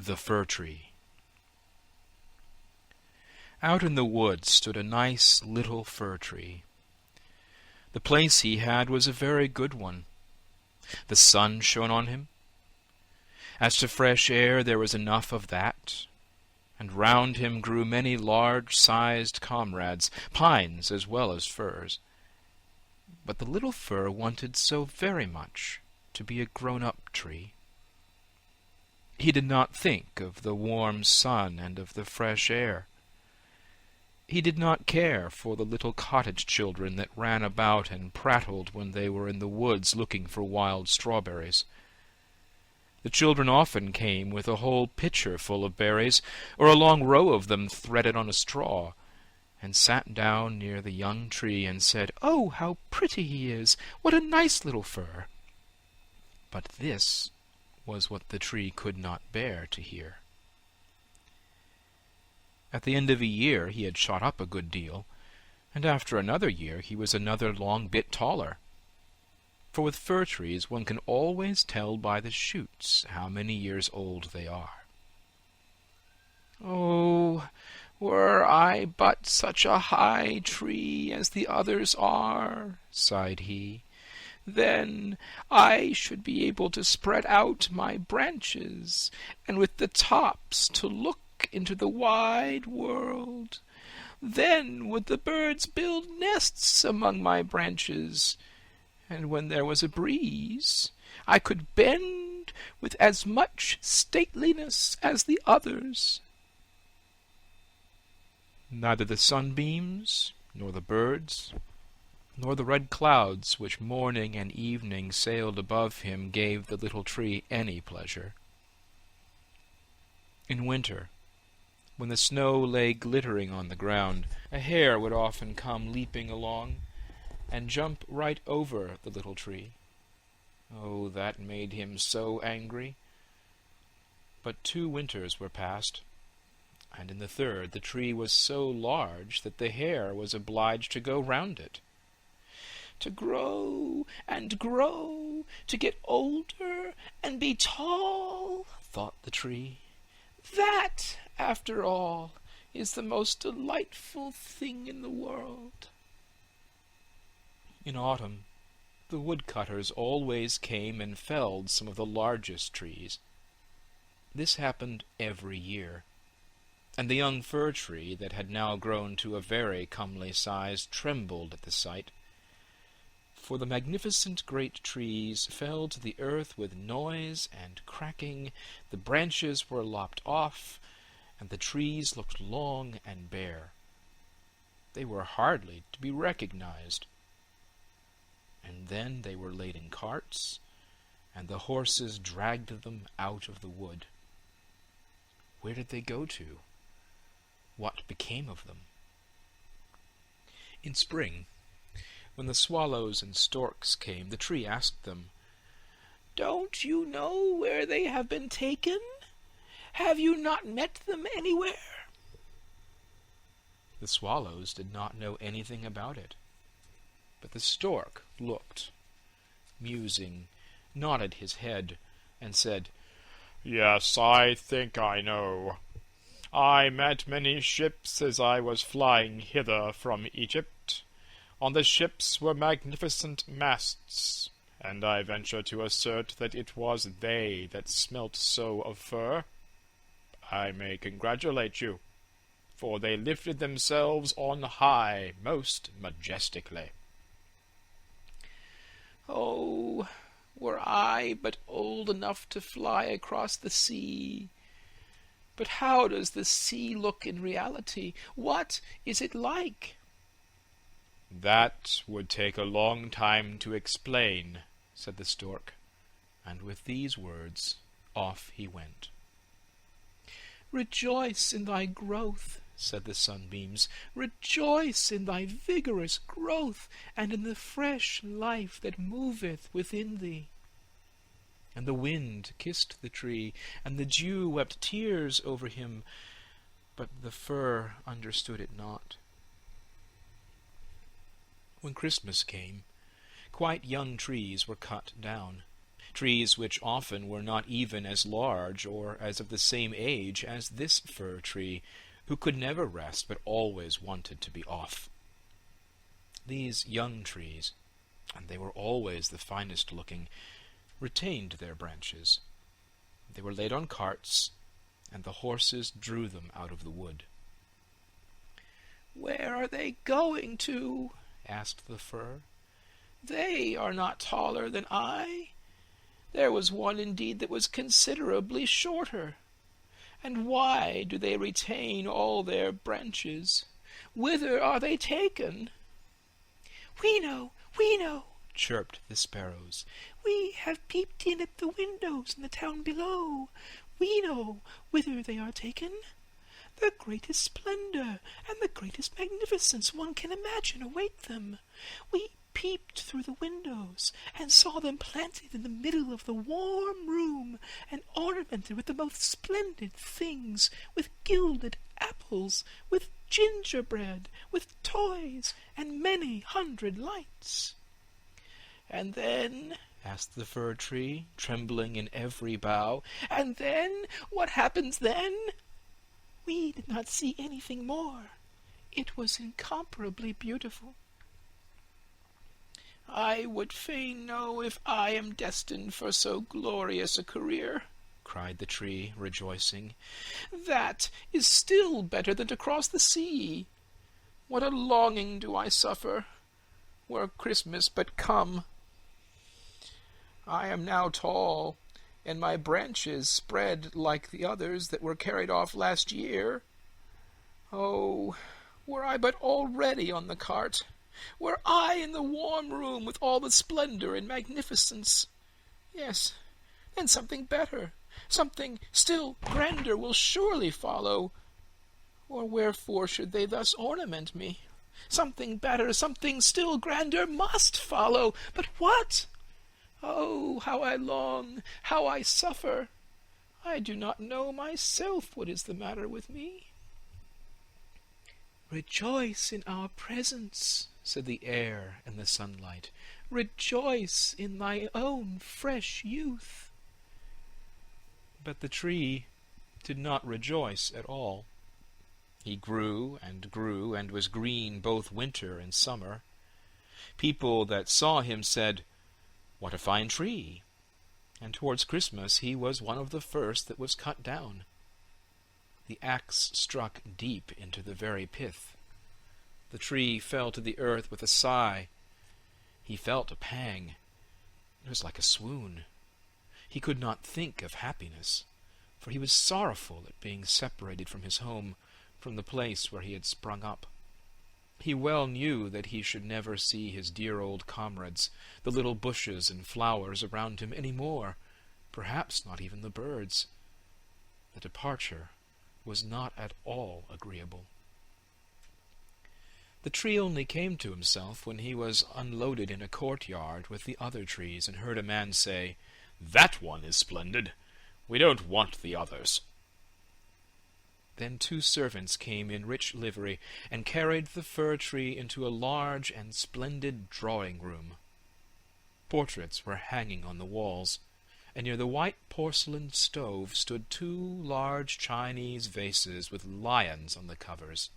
The Fir Tree. Out in the woods stood a nice little fir tree. The place he had was a very good one. The sun shone on him. As to fresh air, there was enough of that, and round him grew many large-sized comrades, pines as well as firs. But the little fir wanted so very much to be a grown-up tree. He did not think of the warm sun and of the fresh air. He did not care for the little cottage children that ran about and prattled when they were in the woods looking for wild strawberries. The children often came with a whole pitcher full of berries, or a long row of them threaded on a straw, and sat down near the young tree and said, "Oh, how pretty he is! What a nice little fir!" But this was what the tree could not bear to hear. At the end of a year he had shot up a good deal, and after another year he was another long bit taller. For with fir trees one can always tell by the shoots how many years old they are. "Oh, were I but such a high tree as the others are," sighed he, "then I should be able to spread out my branches, and with the tops to look into the wide world. Then would the birds build nests among my branches, and when there was a breeze, I could bend with as much stateliness as the others." Neither the sunbeams, nor the birds, nor the red clouds which morning and evening sailed above him gave the little tree any pleasure. In winter, when the snow lay glittering on the ground, a hare would often come leaping along, and jump right over the little tree. Oh, that made him so angry! But 2 winters were past, and in the third the tree was so large that the hare was obliged to go round it. "To grow and grow, to get older and be tall," thought the tree. "That, after all, is the most delightful thing in the world." In autumn, the woodcutters always came and felled some of the largest trees. This happened every year, and the young fir tree that had now grown to a very comely size trembled at the sight. For the magnificent great trees fell to the earth with noise and cracking, the branches were lopped off, and the trees looked long and bare. They were hardly to be recognized. And then they were laid in carts, and the horses dragged them out of the wood. Where did they go to? What became of them? In spring, when the swallows and storks came, the tree asked them, "Don't you know where they have been taken? Have you not met them anywhere?" The swallows did not know anything about it, but the stork looked, musing, nodded his head, and said, "Yes, I think I know. I met many ships as I was flying hither from Egypt. On the ships were magnificent masts, and I venture to assert that it was they that smelt so of fur. I may congratulate you, for they lifted themselves on high most majestically." "Oh, were I but old enough to fly across the sea! But how does the sea look in reality? What is it like?" "That would take a long time to explain," said the stork, and with these words off he went. "Rejoice in thy growth," said the sunbeams. "Rejoice in thy vigorous growth, and in the fresh life that moveth within thee." And the wind kissed the tree, and the dew wept tears over him, but the fir understood it not. When Christmas came, quite young trees were cut down, trees which often were not even as large or as of the same age as this fir tree, who could never rest but always wanted to be off. These young trees, and they were always the finest looking, retained their branches. They were laid on carts, and the horses drew them out of the wood. "Where are they going to?" asked the fir. "They are not taller than I. There was one indeed that was considerably shorter. And why do they retain all their branches? Whither are they taken?" "We know, chirped the sparrows. "We have peeped in at the windows in the town below. We know whither they are taken. The greatest splendor and the greatest magnificence one can imagine await them. We peeped through the windows and saw them planted in the middle of the warm room and ornamented with the most splendid things, with gilded apples, with gingerbread, with toys, and many hundred lights." "And then," asked the fir tree, trembling in every bough, "and then? What happens then?" "We did not see anything more. It was incomparably beautiful." "I would fain know if I am destined for so glorious a career," cried the tree, rejoicing. "That is still better than to cross the sea. What a longing do I suffer! Were Christmas but come! I am now tall, and my branches spread like the others that were carried off last year. Oh, were I but already on the cart! Were I in the warm room with all the splendor and magnificence! Yes, then something better, something still grander will surely follow. Or wherefore should they thus ornament me? Something better, something still grander must follow. But what? Oh, how I long, how I suffer! I do not know myself what is the matter with me." "Rejoice in our presence," said the air and the sunlight. "Rejoice in thy own fresh youth." But the tree did not rejoice at all. He grew and was green both winter and summer. People that saw him said, "What a fine tree!" And towards Christmas he was one of the first that was cut down. The axe struck deep into the very pith. The tree fell to the earth with a sigh. He felt a pang. It was like a swoon. He could not think of happiness, for he was sorrowful at being separated from his home, from the place where he had sprung up. He well knew that he should never see his dear old comrades, the little bushes and flowers around him any more, perhaps not even the birds. The departure was not at all agreeable. The tree only came to himself when he was unloaded in a courtyard with the other trees and heard a man say, "That one is splendid. We don't want the others." Then 2 servants came in rich livery and carried the fir tree into a large and splendid drawing-room. Portraits were hanging on the walls, and near the white porcelain stove stood 2 large Chinese vases with lions on the covers.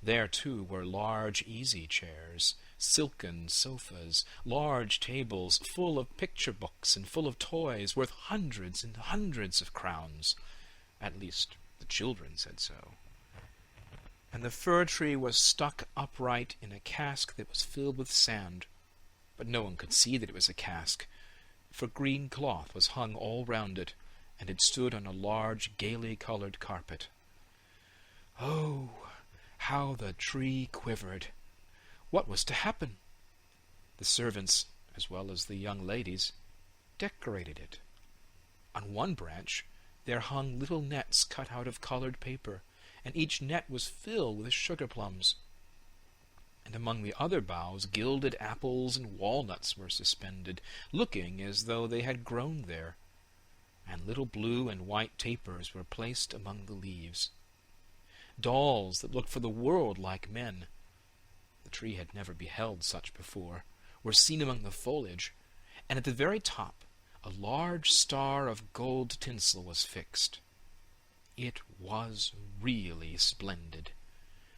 There, too, were large easy-chairs, silken sofas, large tables full of picture-books and full of toys worth hundreds and hundreds of crowns. At least, the children said so. And the fir tree was stuck upright in a cask that was filled with sand, but no one could see that it was a cask, for green cloth was hung all round it, and it stood on a large gaily colored carpet. Oh, how the tree quivered! What was to happen? The servants, as well as the young ladies, decorated it. On one branch there hung little nets cut out of colored paper, and each net was filled with sugar plums. And among the other boughs gilded apples and walnuts were suspended, looking as though they had grown there, and little blue and white tapers were placed among the leaves. Dolls that looked for the world like men — the tree had never beheld such before — were seen among the foliage, and at the very top a large star of gold tinsel was fixed. It was really splendid,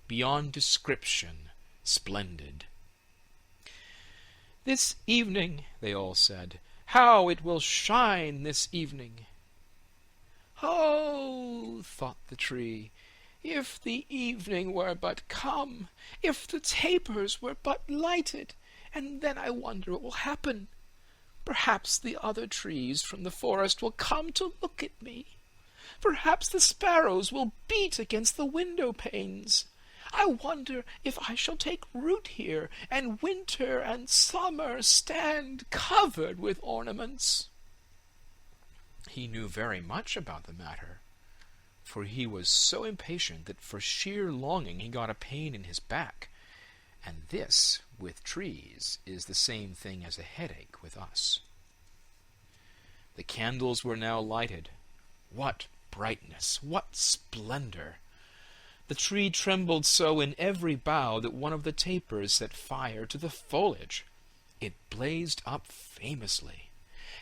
beyond description splendid. "This evening," they all said, "how it will shine this evening!" "Oh," thought the tree, "if the evening were but come, if the tapers were but lighted, and then I wonder what will happen. Perhaps the other trees from the forest will come to look at me. Perhaps the sparrows will beat against the window panes. I wonder if I shall take root here, and winter and summer stand covered with ornaments." He knew very much about the matter, for he was so impatient that for sheer longing he got a pain in his back, and this, with trees, is the same thing as a headache with us. The candles were now lighted. What brightness! What splendor! The tree trembled so in every bough that one of the tapers set fire to the foliage. It blazed up famously.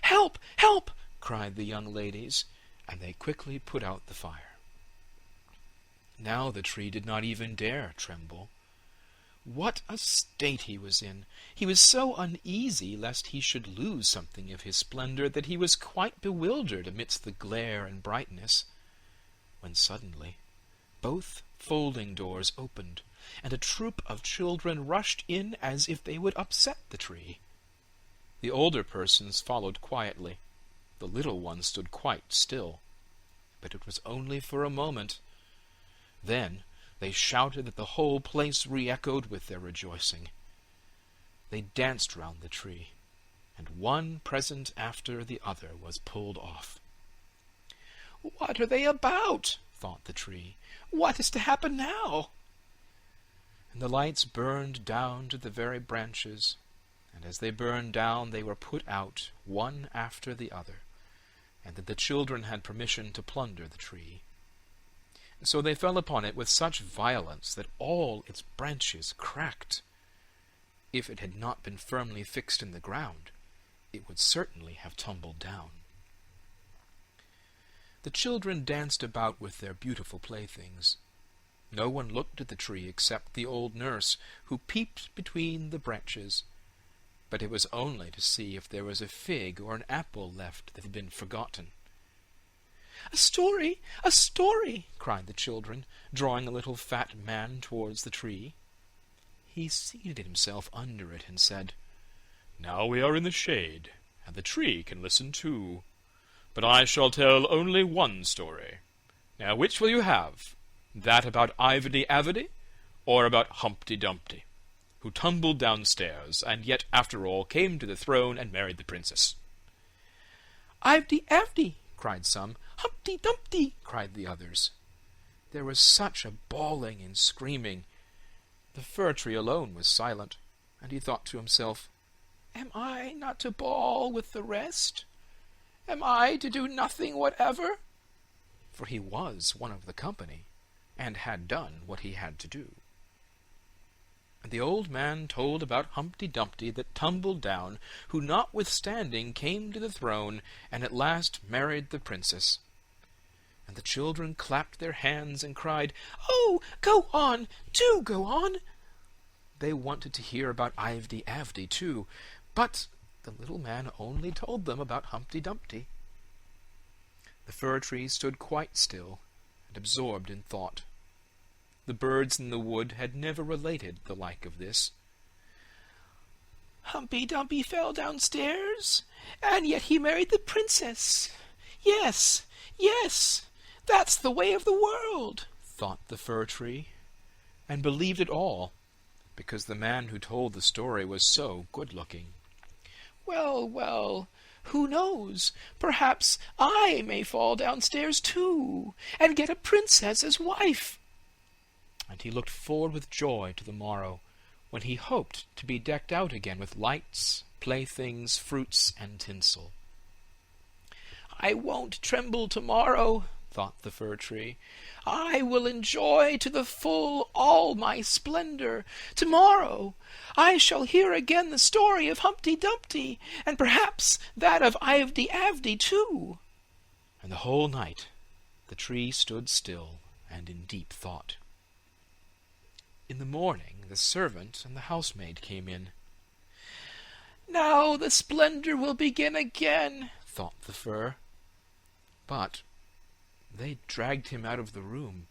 "Help! Help!" cried the young ladies, and they quickly put out the fire. Now the tree did not even dare tremble. What a state he was in! He was so uneasy lest he should lose something of his splendor that he was quite bewildered amidst the glare and brightness, when suddenly both folding doors opened, and a troop of children rushed in as if they would upset the tree. The older persons followed quietly. The little ones stood quite still, but it was only for a moment. Then they shouted that the whole place re-echoed with their rejoicing. They danced round the tree, and one present after the other was pulled off. "What are they about?" thought the tree. "What is to happen now?" And the lights burned down to the very branches, and as they burned down they were put out one after the other, and that the children had permission to plunder the tree. So they fell upon it with such violence that all its branches cracked. If it had not been firmly fixed in the ground, it would certainly have tumbled down. The children danced about with their beautiful playthings. No one looked at the tree except the old nurse, who peeped between the branches, but it was only to see if there was a fig or an apple left that had been forgotten. "A story! A story!" cried the children, drawing a little fat man towards the tree. He seated himself under it and said, "Now we are in the shade, and the tree can listen too. But I shall tell only one story. Now which will you have? That about Ivedy-Avedy, or about Humpty-Dumpty, who tumbled downstairs, and yet after all came to the throne and married the princess?" "Ivedy-Avedy!" cried some. "Humpty-Dumpty!" cried the others. There was such a bawling and screaming. The fir tree alone was silent, and he thought to himself, "Am I not to bawl with the rest? Am I to do nothing whatever?" For he was one of the company, and had done what he had to do. And the old man told about Humpty-Dumpty that tumbled down, who notwithstanding came to the throne, and at last married the princess. And the children clapped their hands and cried, "Oh, go on! Do go on!" They wanted to hear about Ivedy-Avedy too, but the little man only told them about Humpty-Dumpty. The fir tree stood quite still and absorbed in thought. The birds in the wood had never related the like of this. "Humpty-Dumpty fell downstairs, and yet he married the princess. Yes, yes, that's the way of the world," thought the fir tree, and believed it all, because the man who told the story was so good-looking. "Well, well, who knows? Perhaps I may fall downstairs too, and get a princess as wife." And he looked forward with joy to the morrow, when he hoped to be decked out again with lights, playthings, fruits, and tinsel. "I won't tremble tomorrow," thought the fir tree. "I will enjoy to the full all my splendor. Tomorrow I shall hear again the story of Humpty Dumpty, and perhaps that of Ivedy Avdy too." And the whole night the tree stood still and in deep thought. In the morning the servant and the housemaid came in. "Now the splendor will begin again," thought the fir. But they dragged him out of the room,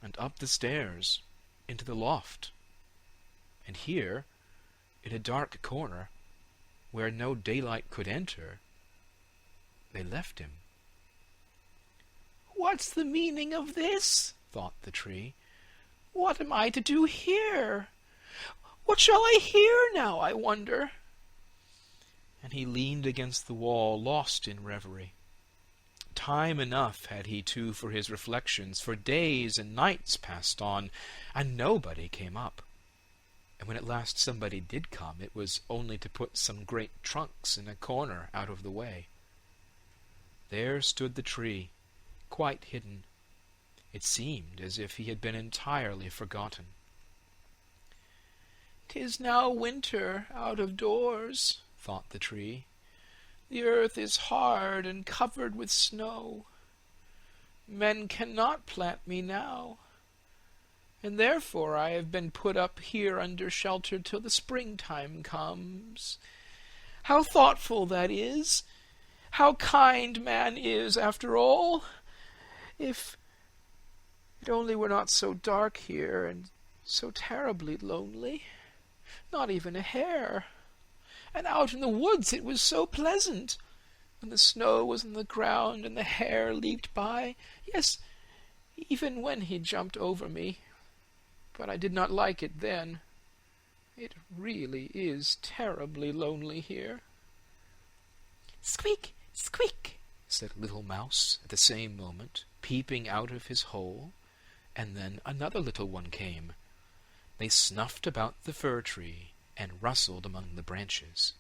and up the stairs, into the loft. And here, in a dark corner, where no daylight could enter, they left him. "What's the meaning of this?" thought the tree. "What am I to do here? What shall I hear now, I wonder?" And he leaned against the wall, lost in reverie. Time enough had he too for his reflections, for days and nights passed on, and nobody came up. And when at last somebody did come, it was only to put some great trunks in a corner out of the way. There stood the tree, quite hidden. It seemed as if he had been entirely forgotten. "'Tis now winter out of doors," thought the tree. "The earth is hard and covered with snow. Men cannot plant me now, and therefore I have been put up here under shelter till the springtime comes. How thoughtful that is! How kind man is, after all! If it only were not so dark here, and so terribly lonely. Not even a hare. And out in the woods it was so pleasant, when the snow was on the ground and the hare leaped by. Yes, even when he jumped over me. But I did not like it then. It really is terribly lonely here." "Squeak, squeak," said a little mouse at the same moment, peeping out of his hole, and then another little one came. They snuffed about the fir tree and rustled among the branches.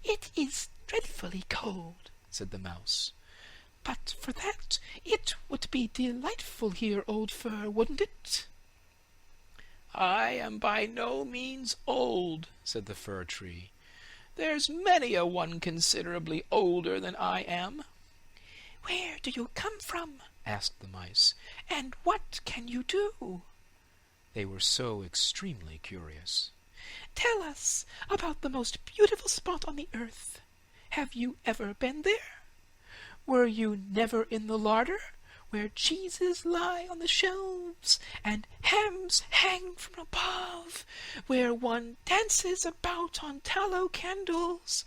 "It is dreadfully cold," said the mouse. "But for that, it would be delightful here, old fir, wouldn't it?" "I am by no means old," said the fir tree. "There's many a one considerably older than I am." "Where do you come from?" asked the mice. "And what can you do?" They were so extremely curious. "Tell us about the most beautiful spot on the earth. Have you ever been there? Were you never in the larder, where cheeses lie on the shelves, and hams hang from above, where one dances about on tallow candles,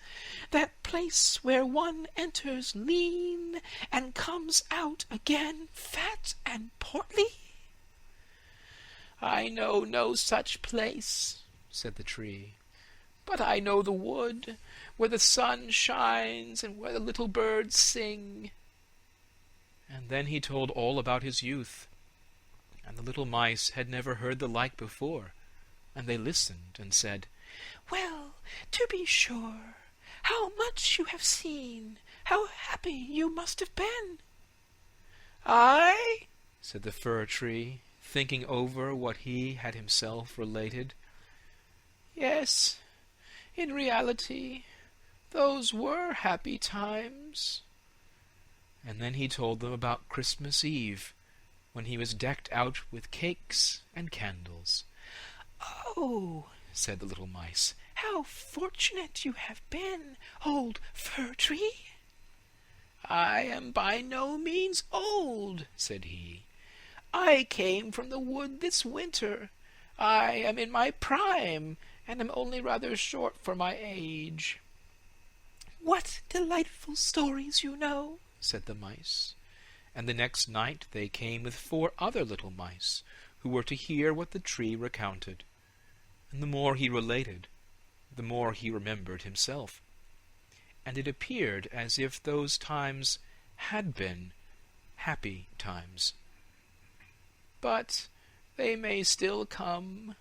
that place where one enters lean and comes out again fat and portly?" "I know no such place," said the tree. "But I know the wood, where the sun shines and where the little birds sing." And then he told all about his youth, and the little mice had never heard the like before, and they listened and said, "Well, to be sure, how much you have seen! How happy you must have been!" "I?" said the fir tree, thinking over what he had himself related. "Yes, in reality, those were happy times." And then he told them about Christmas Eve, when he was decked out with cakes and candles. "Oh," said the little mice, "how fortunate you have been, old fir tree!" "I am by no means old," said he. "I came from the wood this winter. I am in my prime, and am only rather short for my age." "What delightful stories you know," said the mice. And the next night they came with 4 other little mice, who were to hear what the tree recounted. And the more he related, the more he remembered himself. And it appeared as if those times had been happy times. "But they may still come.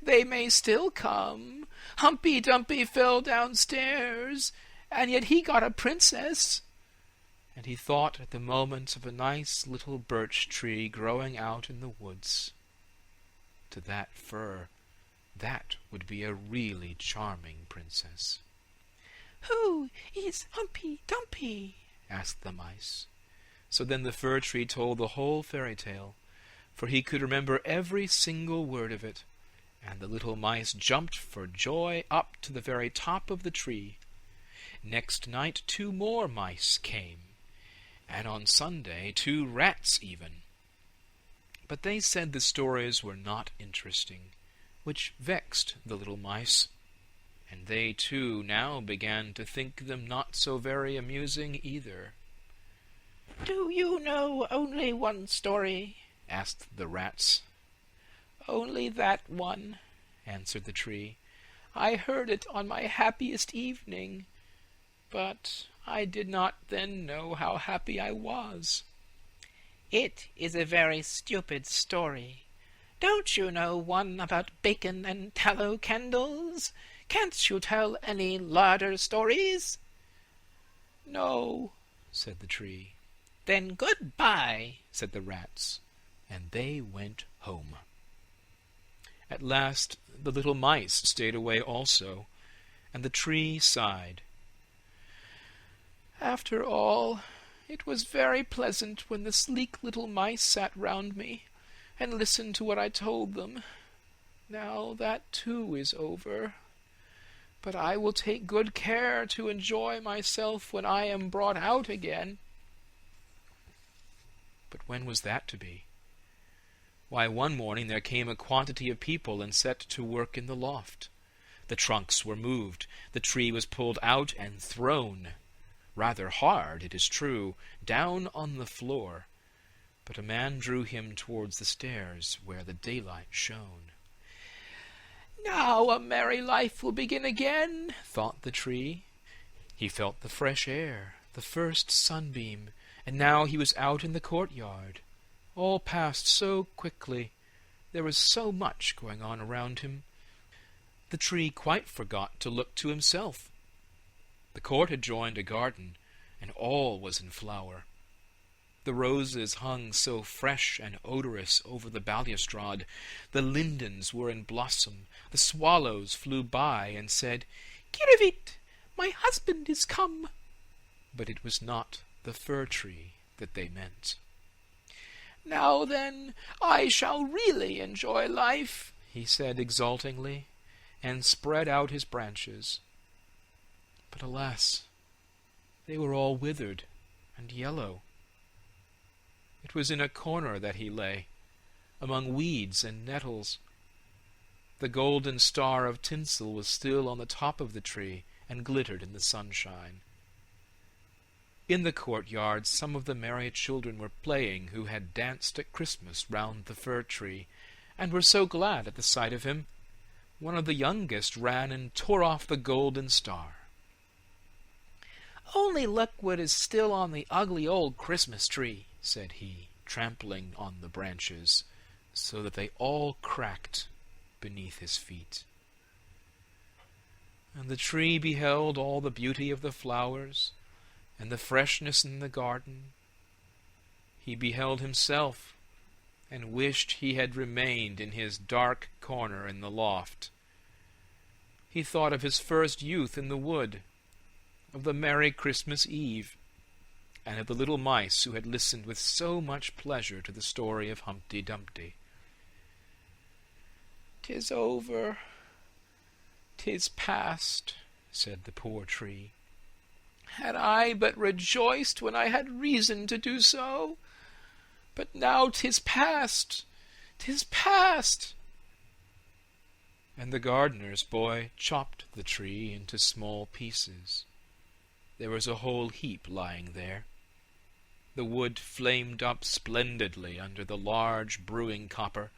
They may still come. Humpy Dumpy fell downstairs, and yet he got a princess." and he thought at the moment of a nice little birch tree growing out in the woods. To that fir, that would be a really charming princess. "Who is Humpy Dumpy?" asked the mice. So then the fir tree told the whole fairy tale, for he could remember every single word of it, and the little mice jumped for joy up to the very top of the tree. Next night 2 more mice came, and on Sunday 2 rats even. But they said the stories were not interesting, which vexed the little mice, and they too now began to think them not so very amusing either. "Do you know only one story?" asked the rats. "Only that one," answered the tree. "I heard it on my happiest evening, but I did not then know how happy I was." "It is a very stupid story. Don't you know one about bacon and tallow candles? Can't you tell any larder stories?" "No," said the tree. "Then good-bye," said the rats, and they went home. At last the little mice stayed away also, and the tree sighed. "After all, it was very pleasant when the sleek little mice sat round me and listened to what I told them. Now that too is over. But I will take good care to enjoy myself when I am brought out again." But when was that to be? Why, one morning there came a quantity of people and set to work in the loft. The trunks were moved, the tree was pulled out and thrown, rather hard, it is true, down on the floor, but a man drew him towards the stairs where the daylight shone. "Now a merry life will begin again," thought the tree. He felt the fresh air, the first sunbeam, and now he was out in the courtyard. All passed so quickly. There was so much going on around him. The tree quite forgot to look to himself. The court had joined a garden, and all was in flower. The roses hung so fresh and odorous over the balustrade. The lindens were in blossom. The swallows flew by and said, "Kirivit, my husband is come." But it was not the fir tree that they meant. "Now then, I shall really enjoy life," he said exultingly, and spread out his branches. But alas, they were all withered and yellow. It was in a corner that he lay, among weeds and nettles. The golden star of tinsel was still on the top of the tree and glittered in the sunshine. In the courtyard some of the merry children were playing who had danced at Christmas round the fir tree, and were so glad at the sight of him. One of the youngest ran and tore off the golden star. "Only look what is still on the ugly old Christmas tree," said he, trampling on the branches, so that they all cracked beneath his feet. And the tree beheld all the beauty of the flowers, and the freshness in the garden. He beheld himself, and wished he had remained in his dark corner in the loft. He thought of his first youth in the wood, of the merry Christmas Eve, and of the little mice who had listened with so much pleasure to the story of Humpty Dumpty. "'Tis over, 'tis past," said the poor tree. "Had I but rejoiced when I had reason to do so! But now 'tis past, 'tis past!" And the gardener's boy chopped the tree into small pieces. There was a whole heap lying there. The wood flamed up splendidly under the large brewing copper,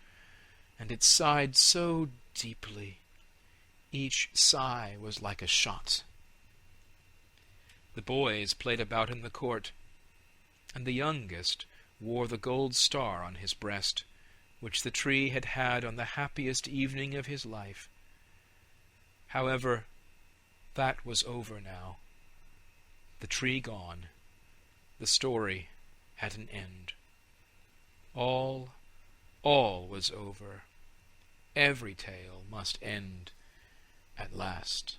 and it sighed so deeply. Each sigh was like a shot. The boys played about in the court, and the youngest wore the gold star on his breast, which the tree had had on the happiest evening of his life. However, that was over now. The tree gone, The story had an end. All was over. Every tale must end at last.